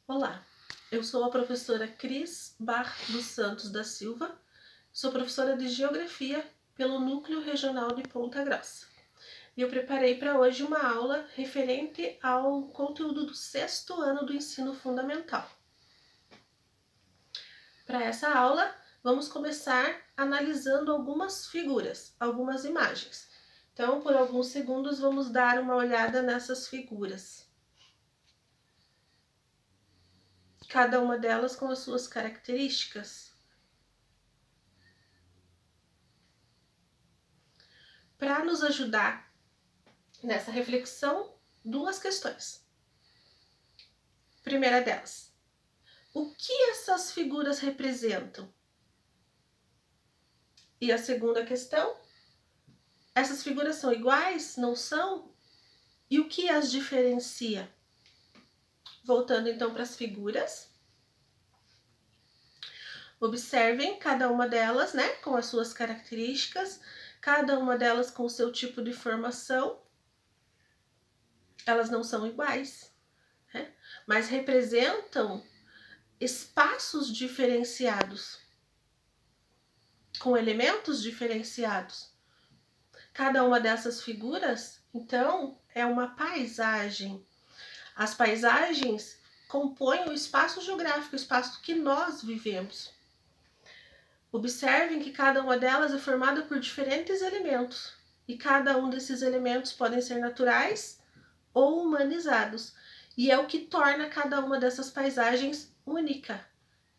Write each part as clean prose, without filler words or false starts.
Olá, eu sou a professora Cris Bar dos Santos da Silva, sou professora de Geografia pelo Núcleo Regional de Ponta Grossa. E eu preparei para hoje uma aula referente ao conteúdo do 6º ano do ensino fundamental. Para essa aula, vamos começar analisando algumas figuras, algumas imagens. Então, por alguns segundos, vamos dar uma olhada nessas figuras. Cada uma delas com as suas características. Para nos ajudar nessa reflexão, duas questões. Primeira delas, o que essas figuras representam? E a segunda questão, essas figuras são iguais? Não são? E o que as diferencia? Voltando então para as figuras. Observem cada uma delas, né, com as suas características, cada uma delas com o seu tipo de formação. Elas não são iguais, né, mas representam espaços diferenciados, com elementos diferenciados. Cada uma dessas figuras, então, é uma paisagem. As paisagens compõem o espaço geográfico, o espaço que nós vivemos. Observem que cada uma delas é formada por diferentes elementos, e cada um desses elementos podem ser naturais ou humanizados, e é o que torna cada uma dessas paisagens única,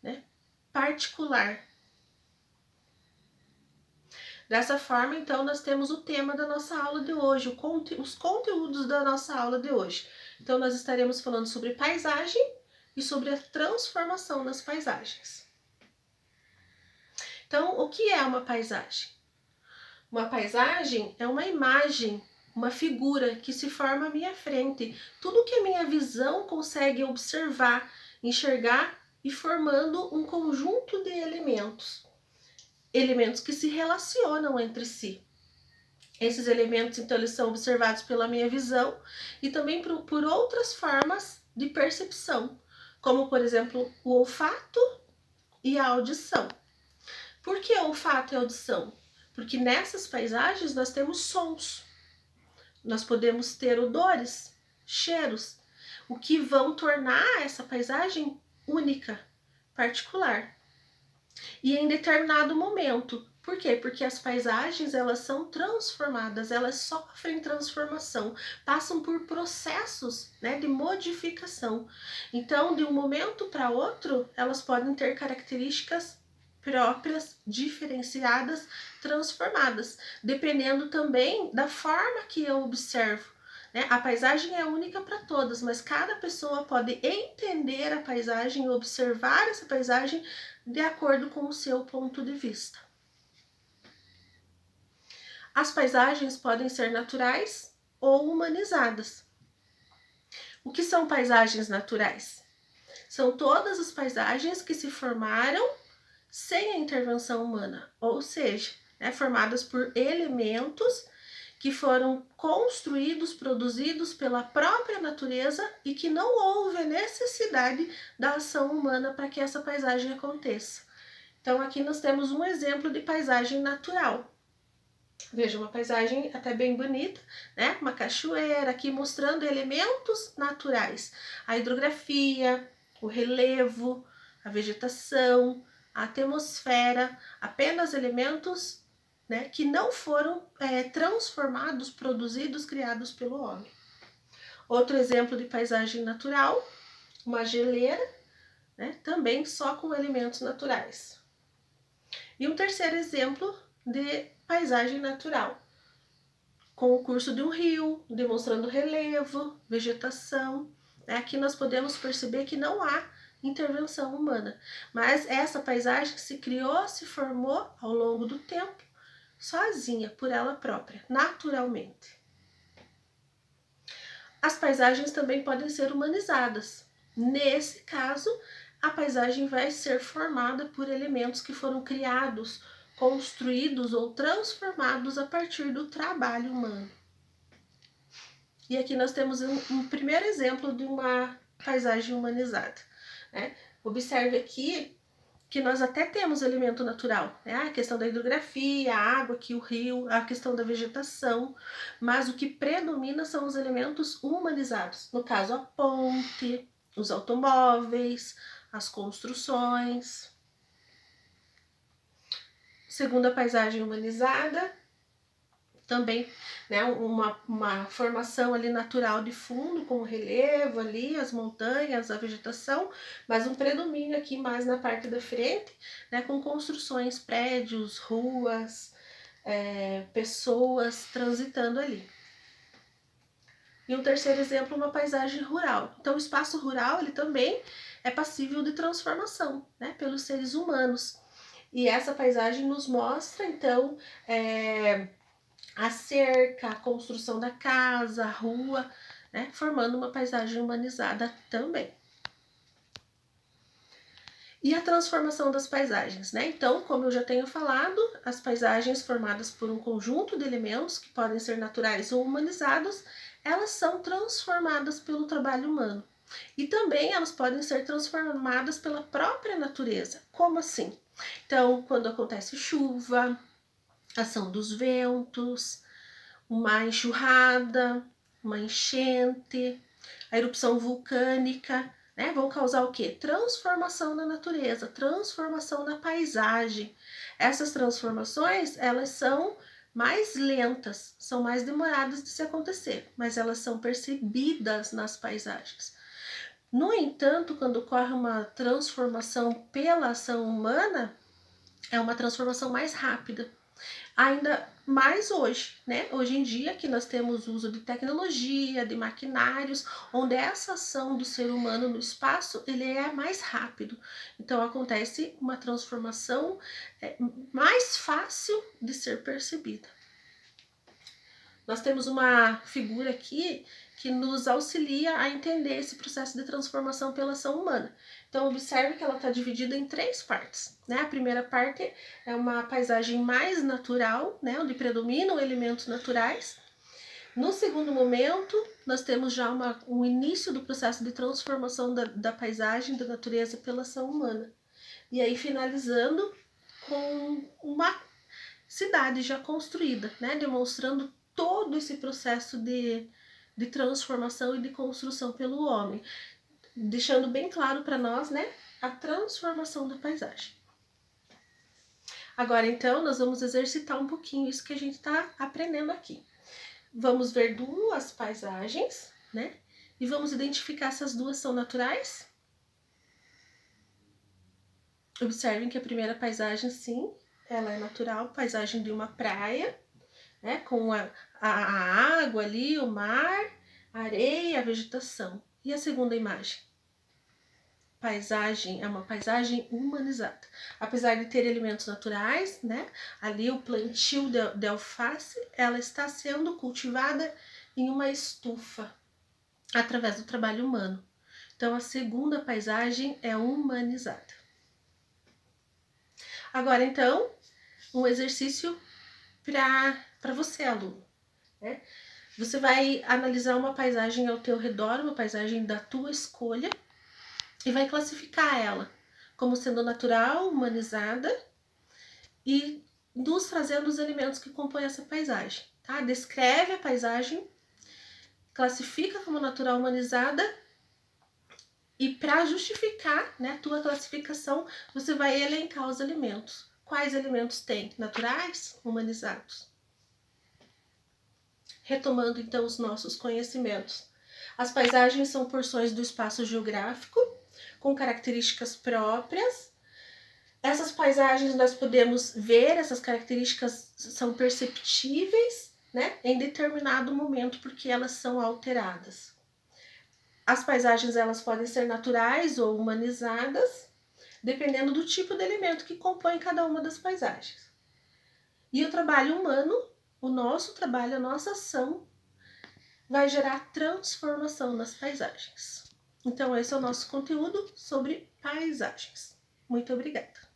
né? Particular. Dessa forma, então, nós temos o tema da nossa aula de hoje, os conteúdos da nossa aula de hoje. Então, nós estaremos falando sobre paisagem e sobre a transformação nas paisagens. Então, o que é uma paisagem? Uma paisagem é uma imagem, uma figura que se forma à minha frente. Tudo que a minha visão consegue observar, enxergar e formando um conjunto de elementos. Elementos que se relacionam entre si. Esses elementos, então, eles são observados pela minha visão e também por outras formas de percepção, como, por exemplo, o olfato e a audição. Por que olfato e audição? Porque nessas paisagens nós temos sons, nós podemos ter odores, cheiros, o que vão tornar essa paisagem única, particular. E em determinado momento. Por quê? Porque as paisagens, elas são transformadas, elas sofrem transformação, passam por processos, né, de modificação. Então, de um momento para outro, elas podem ter características próprias, diferenciadas, transformadas, dependendo também da forma que eu observo. Né? A paisagem é única para todas, mas cada pessoa pode entender a paisagem e observar essa paisagem de acordo com o seu ponto de vista. As paisagens podem ser naturais ou humanizadas. O que são paisagens naturais? São todas as paisagens que se formaram sem a intervenção humana, ou seja, né, formadas por elementos que foram construídos, produzidos pela própria natureza e que não houve a necessidade da ação humana para que essa paisagem aconteça. Então aqui nós temos um exemplo de paisagem natural. Veja, uma paisagem até bem bonita, né? Uma cachoeira aqui mostrando elementos naturais. A hidrografia, o relevo, a vegetação, a atmosfera, apenas elementos, né, que não foram transformados, produzidos, criados pelo homem. Outro exemplo de paisagem natural, uma geleira, né, também só com elementos naturais. E um terceiro exemplo de paisagem natural, com o curso de um rio, demonstrando relevo, vegetação. Aqui nós podemos perceber que não há intervenção humana, mas essa paisagem se criou, se formou ao longo do tempo, sozinha, por ela própria, naturalmente. As paisagens também podem ser humanizadas. Nesse caso, a paisagem vai ser formada por elementos que foram criados, construídos ou transformados a partir do trabalho humano. E aqui nós temos um primeiro exemplo de uma paisagem humanizada. né? Observe aqui que nós até temos elemento natural, né? A questão da hidrografia, a água aqui, o rio, a questão da vegetação, mas o que predomina são os elementos humanizados, no caso a ponte, os automóveis, as construções. Segundo a paisagem humanizada, também, né, uma formação ali natural de fundo, com o relevo ali, as montanhas, a vegetação, mas um predomínio aqui mais na parte da frente, né, com construções, prédios, ruas, pessoas transitando ali. E um terceiro exemplo, uma paisagem rural. Então, o espaço rural, ele também é passível de transformação, né, pelos seres humanos. E essa paisagem nos mostra, então, a cerca, a construção da casa, a rua, né, formando uma paisagem humanizada também. E a transformação das paisagens, né? Então, como eu já tenho falado, as paisagens formadas por um conjunto de elementos que podem ser naturais ou humanizados, elas são transformadas pelo trabalho humano. E também elas podem ser transformadas pela própria natureza. Como assim? Então, quando acontece chuva, ação dos ventos, uma enxurrada, uma enchente, a erupção vulcânica, né, vão causar o quê? Transformação na natureza, transformação na paisagem. Essas transformações, elas são mais lentas, são mais demoradas de se acontecer, mas elas são percebidas nas paisagens. No entanto, quando ocorre uma transformação pela ação humana, é uma transformação mais rápida. Ainda mais hoje, né? Hoje em dia que nós temos uso de tecnologia, de maquinários, onde essa ação do ser humano no espaço, ele é mais rápido. Então acontece uma transformação mais fácil de ser percebida. Nós temos uma figura aqui que nos auxilia a entender esse processo de transformação pela ação humana. Então, observe que ela está dividida em 3 partes, né? A primeira parte é uma paisagem mais natural, né? Onde predominam elementos naturais. No segundo momento, nós temos já um início do processo de transformação da paisagem, da natureza pela ação humana. E aí, finalizando com uma cidade já construída, né? Demonstrando todo esse processo de transformação e de construção pelo homem, deixando bem claro para nós, né, a transformação da paisagem. Agora, então, nós vamos exercitar um pouquinho isso que a gente está aprendendo aqui. Vamos ver 2 paisagens, né, e vamos identificar se as 2 são naturais. Observem que a primeira paisagem, sim, ela é natural, paisagem de uma praia, né, com a água ali, o mar, a areia, a vegetação. E a segunda imagem? Paisagem é uma paisagem humanizada. Apesar de ter elementos naturais, né, ali o plantio de alface, ela está sendo cultivada em uma estufa, através do trabalho humano. Então, a segunda paisagem é humanizada. Agora, então, um exercício para você, aluno, né? Você vai analisar uma paisagem ao teu redor, uma paisagem da tua escolha, e vai classificar ela como sendo natural, humanizada e nos trazendo os elementos que compõem essa paisagem, tá? Descreve a paisagem, classifica como natural, humanizada, e para justificar, né, a tua classificação, você vai elencar os elementos. Quais elementos tem? Naturais, humanizados. Retomando então os nossos conhecimentos. As paisagens são porções do espaço geográfico com características próprias. Essas paisagens nós podemos ver, essas características são perceptíveis, né, em determinado momento porque elas são alteradas. As paisagens elas podem ser naturais ou humanizadas, dependendo do tipo de elemento que compõe cada uma das paisagens. E o trabalho humano, o nosso trabalho, a nossa ação, vai gerar transformação nas paisagens. Então, esse é o nosso conteúdo sobre paisagens. Muito obrigada!